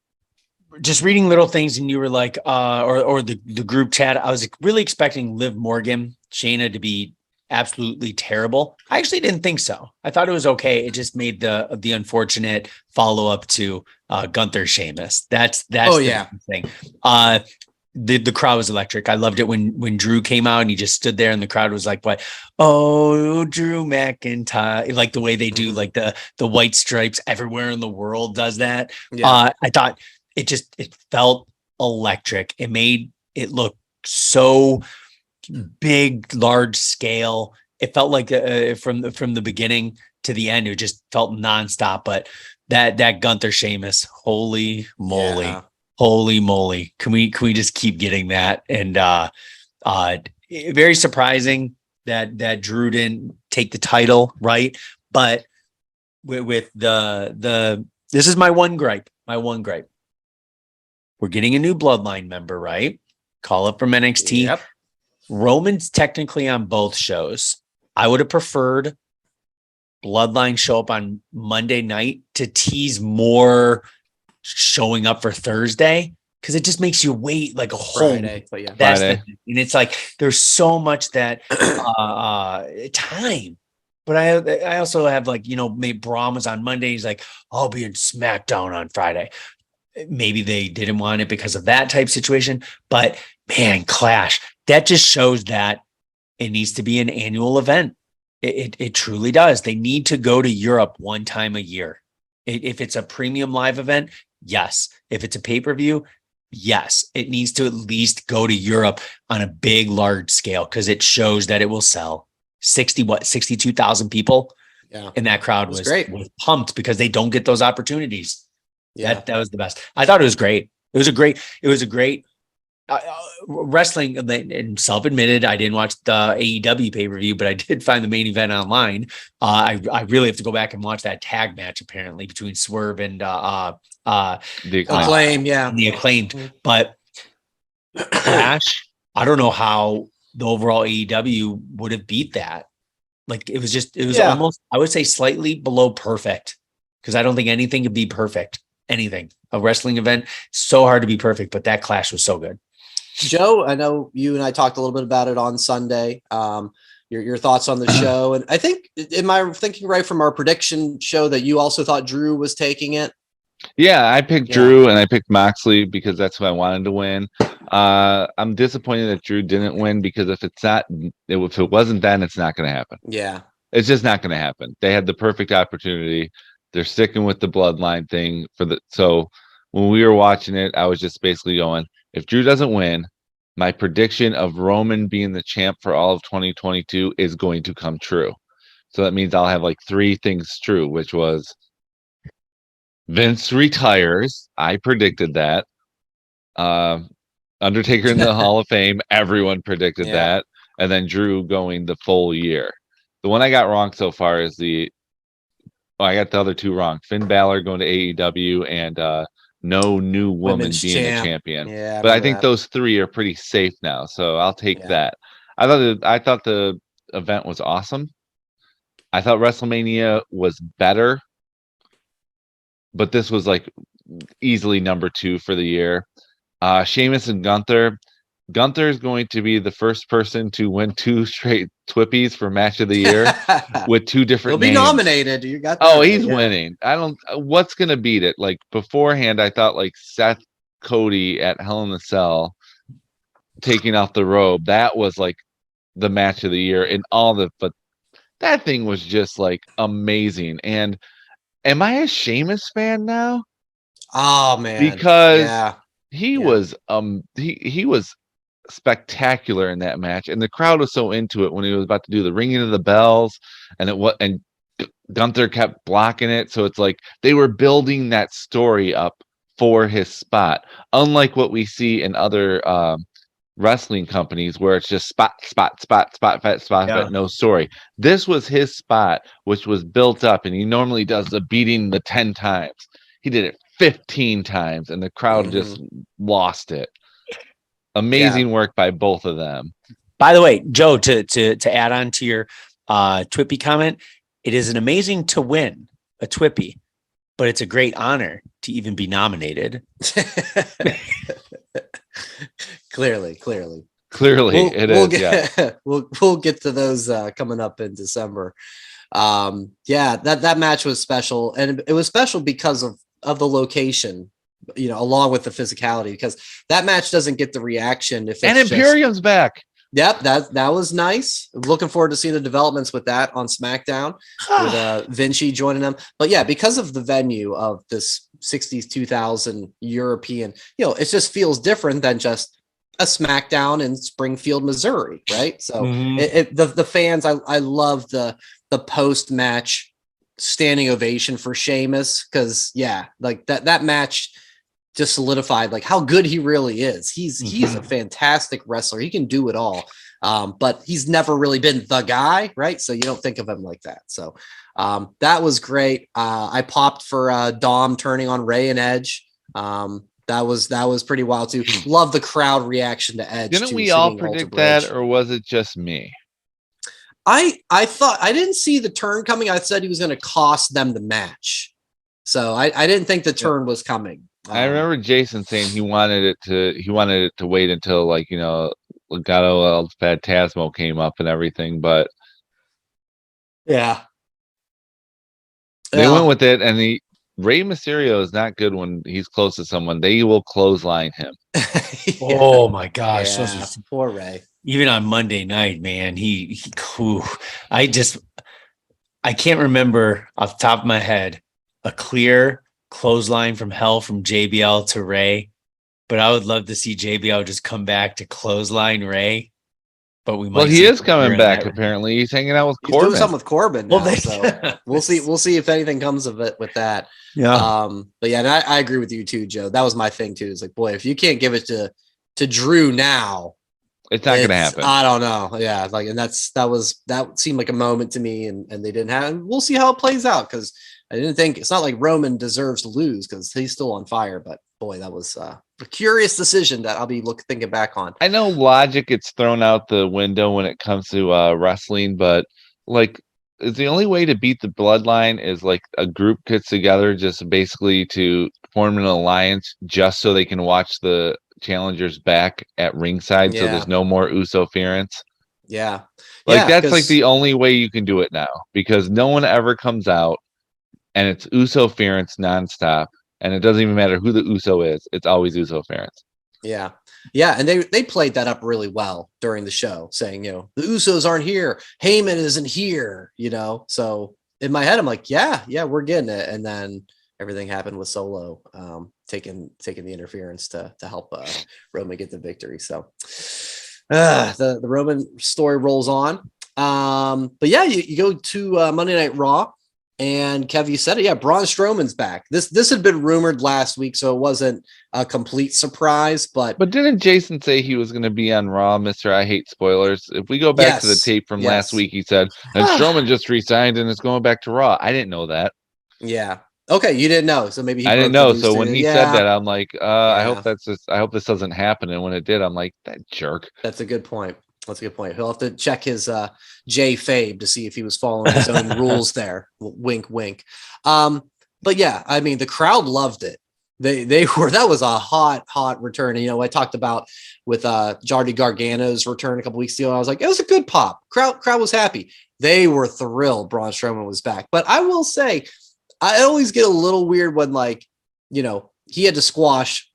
just reading little things, and you were like, or the group chat, I was really expecting Liv Morgan, Shayna to be absolutely terrible. I actually didn't think so. I thought it was okay. It just made the unfortunate follow up to Gunther Sheamus. That's the thing. The crowd was electric. I loved it when Drew came out and he just stood there and the crowd was like, "What? Oh, Drew McIntyre!" Like the way they do, like the white stripes everywhere in the world does that. Yeah. I thought it felt electric. It made it look so big, large scale. It felt like from the beginning to the end, it just felt nonstop. But that Gunther Sheamus, holy moly. Yeah. Holy moly. Can we just keep getting that? And very surprising that Drew didn't take the title, right? But with the this is my one gripe. We're getting a new bloodline member, right? Call up from NXT. Yep. Roman's technically on both shows. I would have preferred Bloodline show up on Monday night to tease more showing up for Thursday, because it just makes you wait like a whole Friday. But yeah, That's Friday. and it's like there's so much that time. But I also have like, maybe Braun was on Monday. He's like, I'll be in SmackDown on Friday. Maybe they didn't want it because of that type situation. But man, Clash, that just shows that it needs to be an annual event. It truly does. They need to go to Europe one time a year. If it's a premium live event, yes. If it's a pay-per-view, yes. It needs to at least go to Europe on a big, large scale, because it shows that it will sell 62,000 people. yeah, And that crowd was was great. pumped because they don't get those opportunities. yeah. That was the best. I thought it was great. It was a great wrestling, and self-admitted, I didn't watch the AEW pay-per-view, but I did find the main event online. I really have to go back and watch that tag match apparently between Swerve and The Acclaimed. Acclaim, yeah. the Acclaimed. But Clash, I don't know how the overall AEW would have beat that. Like it was Yeah. almost, I would say, slightly below perfect, because I don't think anything could be perfect. Anything, a wrestling event, so hard to be perfect, but that Clash was so good. Joe, I know you and I talked a little bit about it on Sunday. Your thoughts on the show, and I think, am I thinking right from our prediction show that you also thought Drew was taking it? Yeah, I picked Yeah. Drew and I picked Moxley because that's who I wanted to win. I'm disappointed that Drew didn't win, because if it wasn't then, it's not going to happen. Yeah, It's just not going to happen. They had the perfect opportunity. They're sticking with the bloodline thing so when we were watching it, I was just basically going, if Drew doesn't win, my prediction of Roman being the champ for all of 2022 is going to come true. So that means I'll have like 3 things true, which was Vince retires. I predicted that. Undertaker in the Hall of Fame. Everyone predicted Yeah. that. And then Drew going the full year. The one I got wrong so far is I got the other 2 wrong. Finn Balor going to AEW and no new woman Women's being champ. a champion. Yeah, But I remember think that. those 3 are pretty safe now. So I'll take Yeah. that. I thought the event was awesome. I thought WrestleMania was better, but this was like easily number 2 for the year. Sheamus and Gunther. Gunther is going to be the first person to win 2 straight Twippies for match of the year with 2 different He'll be names. nominated. You got that Oh, right, he's yeah. winning. What's going to beat it? Like beforehand, I thought like Seth Cody at Hell in a Cell taking off the robe. That was like the match of the year and but that thing was just like amazing. And am I a Sheamus fan now? Oh man, Because yeah. he Yeah. was spectacular in that match, and the crowd was so into it when he was about to do the ringing of the bells, and Gunther kept blocking it. So it's like they were building that story up for his spot, unlike what we see in other wrestling companies where it's just spot, Yeah. no story. This was his spot, which was built up, and he normally does the beating the 10 times. He did it 15 times, and the crowd just lost it. Amazing work by both of them. By the way, Joe, to add on to your Twippy comment, it is an amazing to win a Twippy, but it's a great honor to even be nominated. Clearly. It we'll is. Get, we'll get to those coming up in December. That match was special, and it was special because of the location, along with the physicality, because that match doesn't get the reaction if it's And Imperium's back. Yep, that was nice. Looking forward to seeing the developments with that on SmackDown with Vinci joining them. But yeah, because of the venue of this 62,000 European, it just feels different than just a SmackDown in Springfield, Missouri, right? So the fans, I love the post match standing ovation for Sheamus, because like that match just solidified like how good he really is. He's a fantastic wrestler. He can do it all. But he's never really been the guy, right? So you don't think of him like that. So that was great. I popped for Dom turning on Ray and Edge. That was pretty wild too. Love the crowd reaction to Edge. Didn't too, we all singing Alter predict that, Bridge. or was it just me? I thought I didn't see the turn coming. I said he was going to cost them the match, so I didn't think the turn was coming. I remember Jason saying he wanted it to wait until, like, you know, Legado El Phantasmo came up and everything, but yeah, they went with it. And Rey Mysterio is not good when he's close to someone. They will clothesline him. Oh my gosh. Yeah, poor Ray. Even on Monday night, man, I can't remember off the top of my head a clear clothesline from hell from JBL to Ray, but I would love to see JBL just come back to clothesline Ray. But he is coming back. Apparently, he's hanging out with Corbin. He's doing something with Corbin now, so we'll see. We'll see if anything comes of it with that. Yeah. But yeah, and I agree with you too, Joe. That was my thing too. It's like, boy, if you can't give it to Drew now, it's not going to happen. I don't know. Yeah, like, and that seemed like a moment to me, and they didn't have. And we'll see how it plays out, because I didn't think it's not like Roman deserves to lose because he's still on fire. But boy, that was a curious decision that I'll be thinking back on. I know logic gets thrown out the window when it comes to wrestling, but like, is the only way to beat the bloodline is like a group gets together just basically to form an alliance just so they can watch the challengers back at ringside, so there's no more Uso-ference. Yeah. That's like the only way you can do it now, because no one ever comes out and it's Uso-ference nonstop, and it doesn't even matter who the Uso is, it's always Uso-ference. Yeah. And they played that up really well during the show, saying, you know, the Usos aren't here, Heyman isn't here, you know. So in my head, I'm like, yeah, we're getting it. And then everything happened with Solo taking the interference to help Roman get the victory. So the Roman story rolls on. But yeah, you go to Monday Night Raw. And Kev, you said it. Yeah, Braun Strowman's back. This had been rumored last week, so it wasn't a complete surprise. But didn't Jason say he was going to be on Raw, Mr. I Hate Spoilers? If we go back to the tape from last week, he said, and Strowman just resigned and is going back to Raw. I didn't know that. Yeah. Okay, you didn't know, so maybe I didn't know. So when he said that, I'm like, I hope this doesn't happen. And when it did, I'm like, that jerk. That's a good point. He'll have to check his J Fabe to see if he was following his own rules there. Wink, wink. But yeah, I mean, the crowd loved it. That was a hot return. And, you know, I talked about with Johnny Gargano's return a couple weeks ago. I was like, it was a good pop. Crowd was happy. They were thrilled Braun Strowman was back. But I will say, I always get a little weird when, like, you know, he had to squash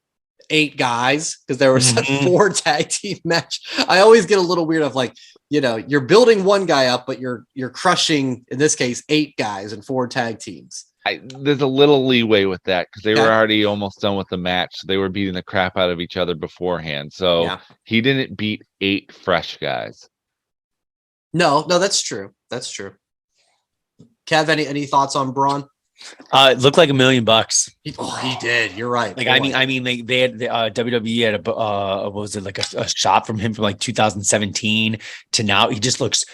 8 guys because there was a 4 tag team match. I always get a little weird of, like, you know, you're building one guy up, but you're crushing, in this case, 8 guys and 4 tag teams. There's a little leeway with that because they were already almost done with the match. They were beating the crap out of each other beforehand. So he didn't beat 8 fresh guys. No, that's true. Kev, any thoughts on Braun? It looked like $1 million. He did. You're right. Like, I mean, they had WWE had what was it, like a shot from him from like 2017 to now. He just looks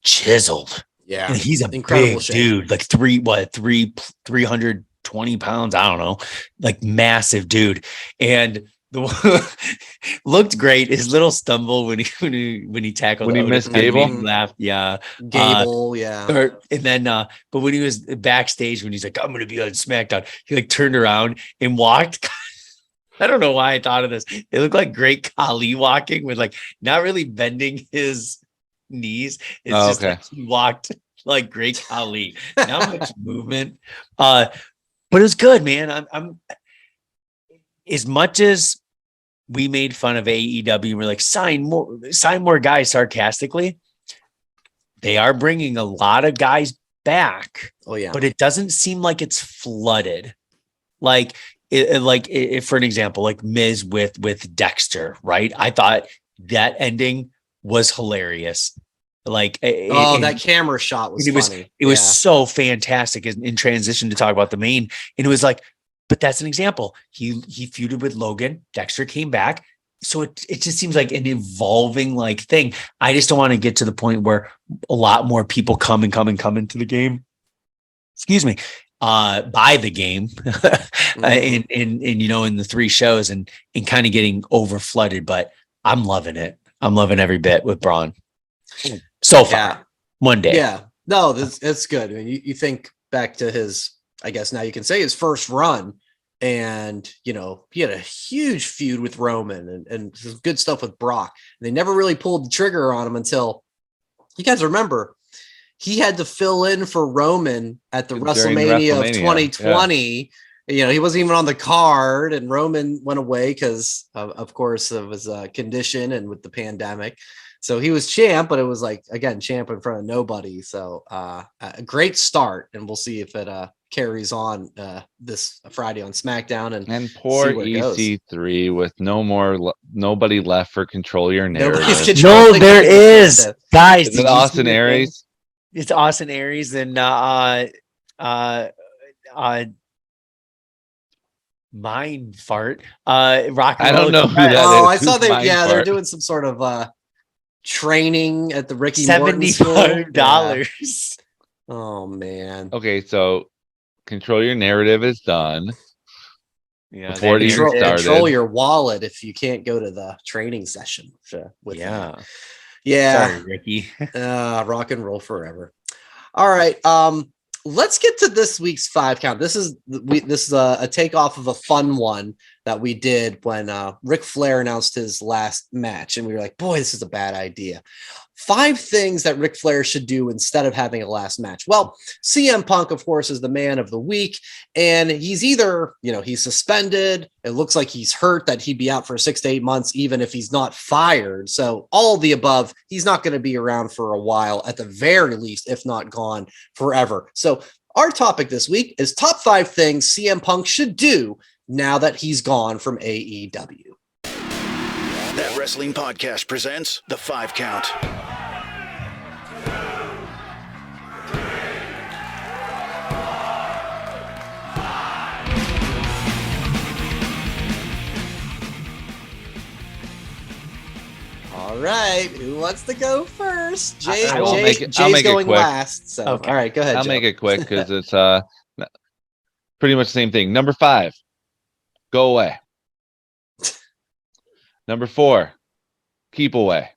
chiseled. Yeah, and he's a incredible big dude, like 320 pounds. I don't know, like massive dude. And looked great. His little stumble when he tackled, when he missed Gable, laughed. Yeah, Gable. And then, but when he was backstage, when he's like, "I'm going to be on SmackDown," he like turned around and walked. I don't know why I thought of this. It looked like Great Khali walking with, like, not really bending his knees. It's just like he walked like Great Khali. Not much movement, but it was good, man. I'm as much as we made fun of AEW, we're like, sign more guys sarcastically. They are bringing a lot of guys back. Oh yeah, but it doesn't seem like it's flooded. Like for an example, like Miz with Dexter, right? I thought that ending was hilarious. Like, that camera shot was funny. It was so fantastic in transition to talk about the main, and it was like, but that's an example. He feuded with Logan. Dexter came back. so it just seems like an evolving like thing. I just don't want to get to the point where a lot more people come into the game. Excuse me, by the game, in the 3 shows and kind of getting over flooded. But I'm loving it. I'm loving every bit with Braun so far. Yeah. One day. Yeah. No, it's good. I mean, you think back to his, I guess now you can say his first run. And, he had a huge feud with Roman and some good stuff with Brock. And they never really pulled the trigger on him until, you guys remember, he had to fill in for Roman at the WrestleMania of 2020. Yeah. He wasn't even on the card, and Roman went away because, of course, of his condition and with the pandemic. So he was champ, but it was like, again, champ in front of nobody. So a great start, and we'll see if it carries on this Friday on SmackDown. And poor EC3 with nobody left for Control Your Narrative. No, there is, guys. Is it Austin Aries? It's Austin Aries and mind fart. Rock. I don't know who that is. I saw they're doing some sort of training at the Ricky Morton $75. Oh man. Okay, so Control Your Narrative is done. Yeah, before it even started. Control your wallet if you can't go to the training session. Yeah. Sorry, Ricky. Rock and roll forever. All right. Let's get to this week's 5 count. This is a takeoff of a fun one that we did when Ric Flair announced his last match, and we were like, boy, this is a bad idea. 5 things that Ric Flair should do instead of having a last match. Well, CM Punk, of course, is the man of the week, and he's either, he's suspended. It looks like he's hurt, that he'd be out for 6 to 8 months, even if he's not fired. So all the above, he's not going to be around for a while at the very least, if not gone forever. So our topic this week is top 5 things CM Punk should do now that he's gone from AEW. That Wrestling Podcast presents the 5 count. All right, who wants to go first? Jay's make going it quick. last. So, okay. All right, go ahead. I'll Joe. make it quick because it's pretty much the same thing. Number 5, go away. Number 4, keep away.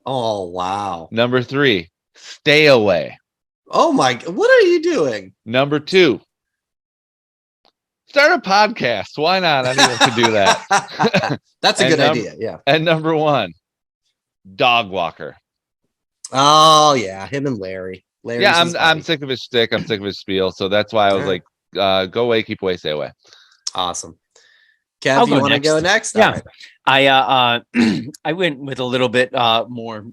Oh wow. Number 3, stay away. Oh my! What are you doing? Number 2, start a podcast. Why not? Anyone could do that. That's a good idea. Yeah. And number 1, dog walker. Oh yeah, him and Larry. I'm sick of his shtick. I'm sick of his spiel. So that's why I was like, go away, keep away, stay away. Awesome. Kev, you want to go next? Yeah. Right. I went with a little bit more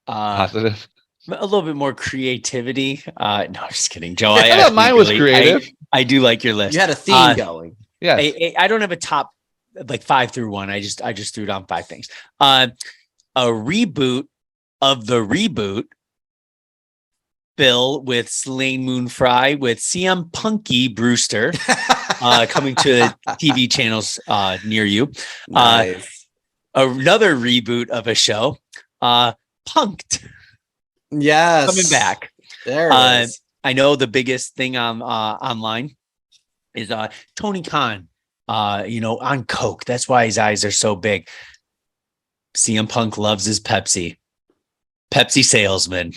positive. A little bit more creativity. No, I'm just kidding, Joe. I thought mine was creative. I do like your list. You had a theme going. Yeah. I don't have a top like 5 through 1. I just threw down 5 things. A reboot of the reboot. Bill with Slain Moon Fry with CM Punky Brewster coming to TV channels near you. Nice. Another reboot of a show. Punked. Yes. Coming back. There it is. I know the biggest thing on online is Tony Khan, on coke. That's why his eyes are so big. CM Punk loves his Pepsi salesman.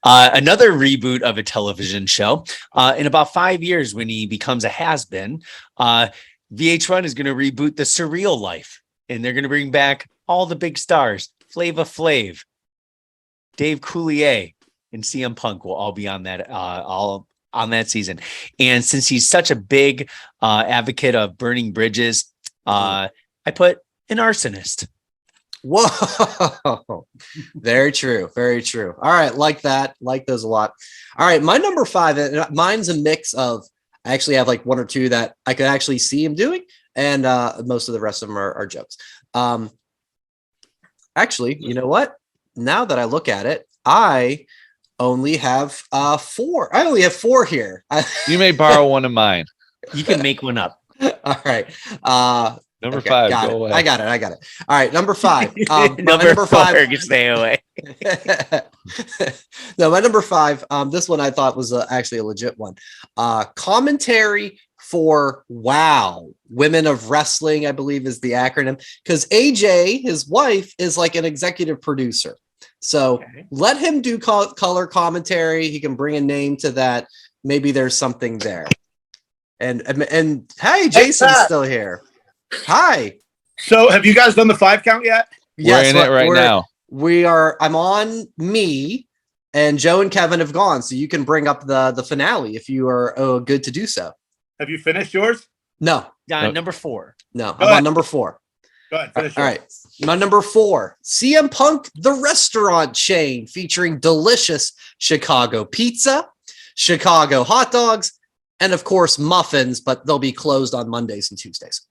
Another reboot of a television show. In about 5 years, when he becomes a has-been, VH1 is going to reboot The Surreal Life, and they're going to bring back all the big stars. Flava Flav, Dave Coulier, and CM Punk will all be on that on that season. And since he's such a big advocate of burning bridges, I put an arsonist. Whoa. Very true. Very true. All right. Like that. Like those a lot. All right. My number 5, mine's a mix of, I actually have like 1 or 2 that I could actually see him doing. And most of the rest of them are jokes. Actually, you know what? Now that I look at it, I only have 4. I only have 4 here. You may borrow one of mine. You can make one up. All right. Number Okay, 5, got go it. away. I got it. All right, number 5. Number four, 5, stay away. No, my number 5. This one I thought was actually a legit one. Commentary for WOW, Women of Wrestling, I believe is the acronym. Because AJ, his wife, is like an executive producer. So let him do color commentary. He can bring a name to that. Maybe there's something there. And hey, Jason's still here. Hi. So, have you guys done the 5 count yet? We're in it right now. We are. I'm on me, and Joe and Kevin have gone. So you can bring up the finale if you are good to do so. Have you finished yours? No, Number 4. no. I'm on number 4. Go ahead, finish All yours. right. My number 4, CM Punk, the restaurant chain featuring delicious Chicago pizza, Chicago hot dogs, and of course muffins, but they'll be closed on Mondays and Tuesdays.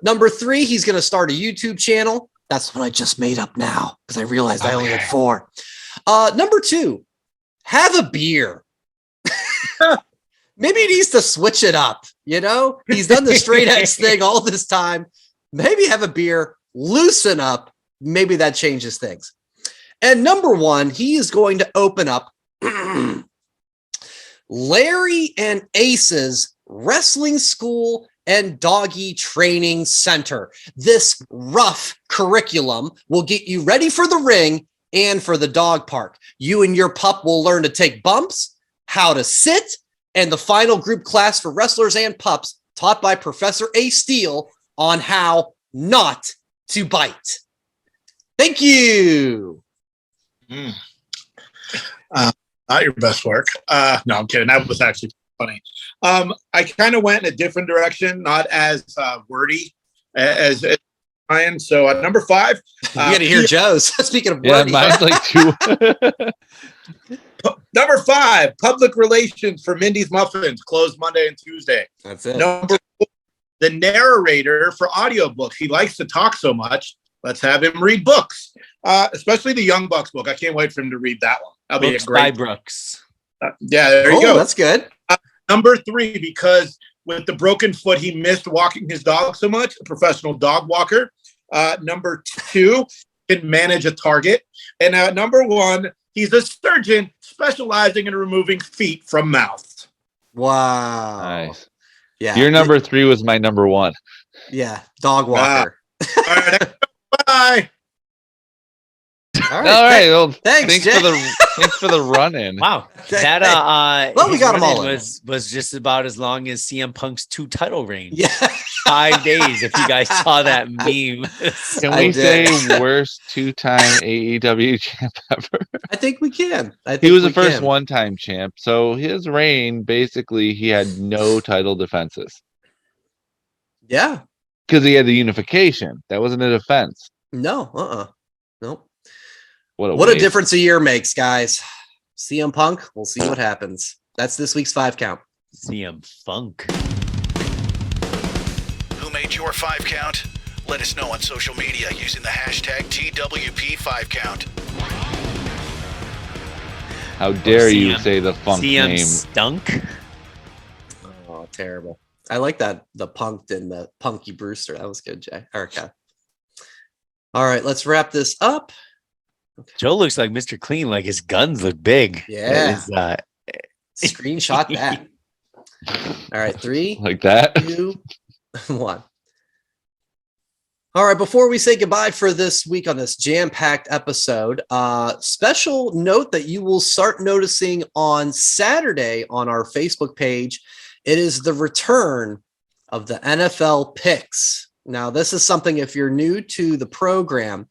Number 3, he's going to start a YouTube channel. That's what I just made up now because I realized I only had 4. Number 2, have a beer. Maybe he needs to switch it up. You know, he's done the straight X thing all this time. Maybe have a beer, loosen up. Maybe that changes things. And number 1, he is going to open up Larry and Ace's Wrestling School and Doggy Training Center. This rough curriculum will get you ready for the ring and for the dog park. You and your pup will learn to take bumps, how to sit, and the final group class for wrestlers and pups taught by Professor A. Steele on how not to bite. Thank you. Not your best work. No, I'm kidding. That was actually funny. I kind of went in a different direction, not as wordy as Ryan. So at number 5, You got to hear Joe's. Speaking of Yeah, wordy. mine's like 2. number 5, public relations for Mindy's Muffins, closed Monday and Tuesday. That's it. Number 4, the narrator for audiobooks. He likes to talk so much. Let's have him read books, especially the Young Bucks book. I can't wait for him to read that one. That'll be a Books by great. Brooks. Yeah, there you go. That's good. Number 3, because with the broken foot, he missed walking his dog so much, a professional dog walker. Number 2, can manage a target. And number 1, he's a surgeon specializing in removing feet from mouths. Wow. Nice. Yeah. Your number 3 was my number 1. Yeah. Dog walker. All right, bye. All All right. Well, Thanks, Jay. thanks for the run-in. Wow. That Well, we his got 'em all run-in in. was just about as long as CM Punk's 2 title reigns. Yeah. 5 days. If you guys saw that meme. Can I we say did. worst 2-time AEW champ ever? I think we can. He was the first one-time champ, so his reign basically he had no title defenses Yeah. because he had the unification. That wasn't a defense. No. Nope. What a What a waste. difference a year makes, guys. CM Punk. We'll see what happens. That's this week's 5 count. CM Funk. Who made your 5 count? Let us know on social media using the hashtag TWP5count. How dare you CM say the funk CM name? Stunk. Oh, terrible. I like that. The Punked and the Punky Brewster. That was good, Jay. Okay. All right. Let's wrap this up. Joe looks like Mr. Clean, like his guns look big. Yeah. That Screenshot that. All right. 3, Like that? 2, 1. All right, before we say goodbye for this week on this jam-packed episode, special note that you will start noticing on Saturday on our Facebook page. It is the return of the NFL picks. Now, this is something, if you're new to the program,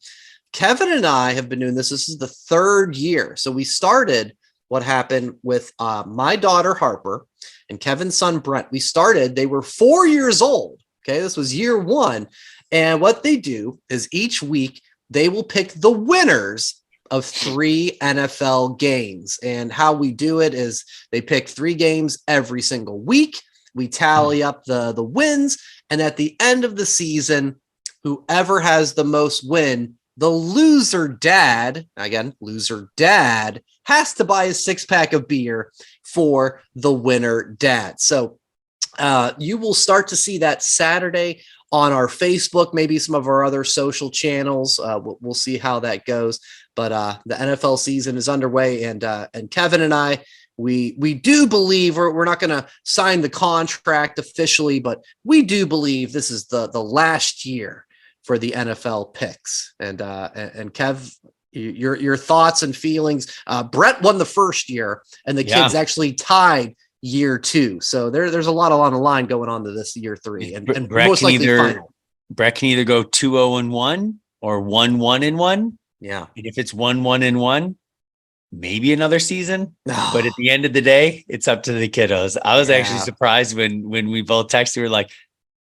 Kevin and I have been doing this. This is the 3rd year. So we started what happened with my daughter, Harper, and Kevin's son, Brent. We started, they were 4 years old. Okay, this was year 1. And what they do is each week they will pick the winners of 3 NFL games. And how we do it is they pick 3 games every single week. We tally up the wins. And at the end of the season, whoever has the most win, the loser dad, again, loser dad, has to buy a 6-pack of beer for the winner dad. So you will start to see that Saturday on our Facebook, maybe some of our other social channels. We'll see how that goes. But the NFL season is underway, and Kevin and I, we do believe we're not going to sign the contract officially, but we do believe this is the last year for the NFL picks. And Kev, your thoughts and feelings. Brett won the first year, and the kids actually tied year 2. So there's a lot on the line going on to this year 3, and Brett most likely final. Brett can either go 2-0-1 or 1-1-1. Yeah. And if it's 1-1-1, maybe another season. But at the end of the day, it's up to the kiddos. I was actually surprised when we both texted. We were like,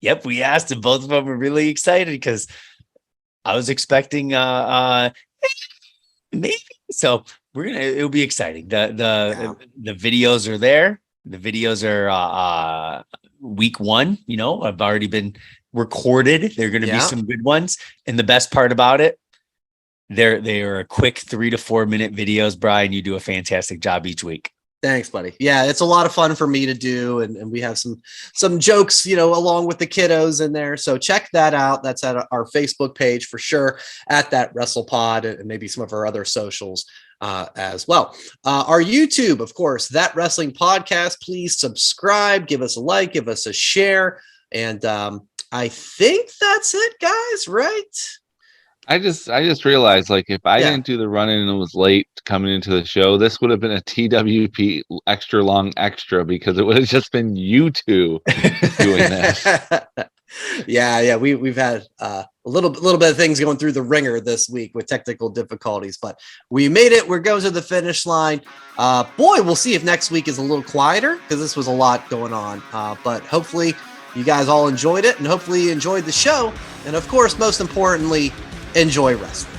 yep, we asked, and both of them were really excited because I was expecting maybe. So it'll be exciting. The videos are there. The videos are week 1, have already been recorded. They're going to be some good ones. And the best part about it, they are a quick 3 to 4 minute videos. Brian, you do a fantastic job each week. Thanks, buddy. Yeah, it's a lot of fun for me to do, and we have some jokes, along with the kiddos in there. So check that out. That's at our Facebook page for sure, at That WrestlePod, and maybe some of our other socials as well. Our YouTube, of course, That Wrestling Podcast. Please subscribe, give us a like, give us a share, and I think that's it, guys. Right? I just realized, like, if I didn't do the run-in and was late coming into the show, this would have been a TWP extra long extra, because it would have just been you two doing this. Yeah. We've had a little bit of things going through the ringer this week with technical difficulties, but we made it. We're going to the finish line. We'll see if next week is a little quieter, because this was a lot going on. But hopefully you guys all enjoyed it, and hopefully you enjoyed the show. And of course, most importantly, enjoy wrestling.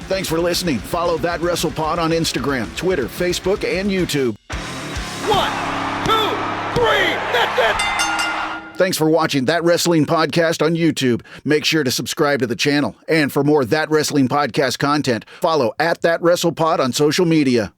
Thanks for listening. Follow That WrestlePod on Instagram, Twitter, Facebook, and YouTube. 1, 2, 3, that's it! Thanks for watching That Wrestling Podcast on YouTube. Make sure to subscribe to the channel. And for more That Wrestling Podcast content, follow at That WrestlePod on social media.